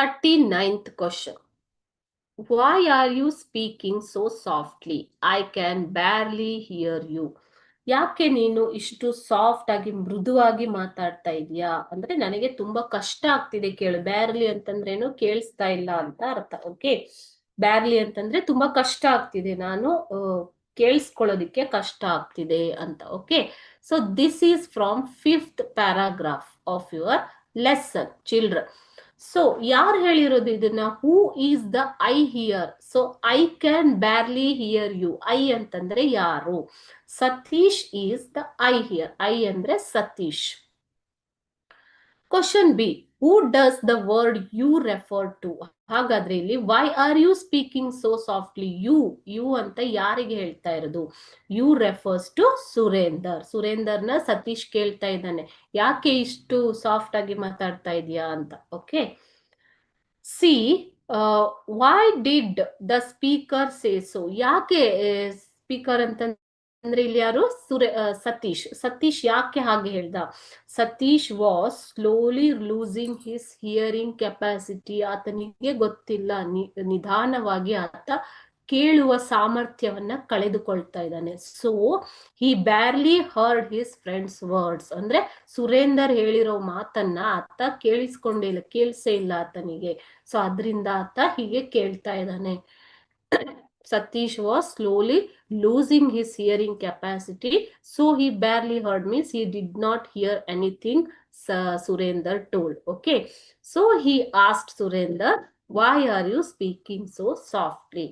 39th question. Why are you speaking so softly? I can barely hear you. ಯಾಕೆ ನೀನು ಇಷ್ಟು soft ಆಗಿ ಮೃದುವಾಗಿ ಮಾತಾಡ್ತಾ ಇದೀಯಾ? ಅಂದ್ರೆ ನನಗೆ ತುಂಬಾ ಕಷ್ಟ ಆಗ್ತಿದೆ ಕೇಳು. ಬ್ಯಾರ್ಲಿ ಅಂತಂದ್ರೇನು, ಕೇಳಿಸ್ತಾ ಇಲ್ಲ ಅಂತ ಅರ್ಥ. ಓಕೆ, ಬ್ಯಾರ್ಲಿ ಅಂತಂದ್ರೆ ತುಂಬಾ ಕಷ್ಟ ಆಗ್ತಿದೆ, ನಾನು ಕೇಳಿಸ್ಕೊಳ್ಳೋದಿಕ್ಕೆ ಕಷ್ಟ ಆಗ್ತಿದೆ ಅಂತ. Okay, so this is from 5th paragraph of your lesson children. So ಯಾರು ಹೇಳಿರೋದು ಇದನ್ನ? Who is the I here? So I can barely hear you. I ಅಂತಂದ್ರೆ ಯಾರು? Satish is the I here. I ಅಂದ್ರೆ Satish. Question B, who does the word you refer to? ಹಾಗಾದ್ರೆ ಇಲ್ಲಿ why are you speaking so softly? You, you ಅಂತ ಯಾರಿಗೆ ಹೇಳ್ತಾ ಇರೋದು? You refers to Surender. ಸುರೇಂದರ್ನ ಸತೀಶ್ ಕೇಳ್ತಾ ಇದ್ದಾನೆ, ಯಾಕೆ ಇಷ್ಟು ಸಾಫ್ಟ್ ಆಗಿ ಮಾತಾಡ್ತಾ ಇದೀಯಾ ಅಂತ. Okay, see why did the speaker say so? ಯಾಕೆ ಸ್ಪೀಕರ್ ಅಂತಂದ್ರೆ ಇಲ್ಲಿ ಯಾರು? ಸತೀಶ್. ಸತೀಶ್ ಯಾಕೆ ಹಾಗೆ ಹೇಳ್ದ? Satish was slowly losing his hearing capacity. ಆತನಿಗೆ ಗೊತ್ತಿಲ್ಲ, ನಿಧಾನವಾಗಿ ಆತ ಕೇಳುವ ಸಾಮರ್ಥ್ಯವನ್ನ ಕಳೆದುಕೊಳ್ತಾ ಇದ್ದಾನೆ. So he barely heard his friends words. ಅಂದ್ರೆ ಸುರೇಂದರ್ ಹೇಳಿರೋ ಮಾತನ್ನ ಆತ ಕೇಳಿಸ್ಕೊಂಡಿಲ್ಲ, ಕೇಳಿಸೇ ಇಲ್ಲ ಆತನಿಗೆ. ಸೊ ಅದರಿಂದ ಆತ ಹೀಗೆ ಕೇಳ್ತಾ ಇದ್ದಾನೆ. Satish was slowly losing his hearing capacity, so he barely heard, means he did not hear anything Surender told. Okay, so he asked Surender, why are you speaking so softly?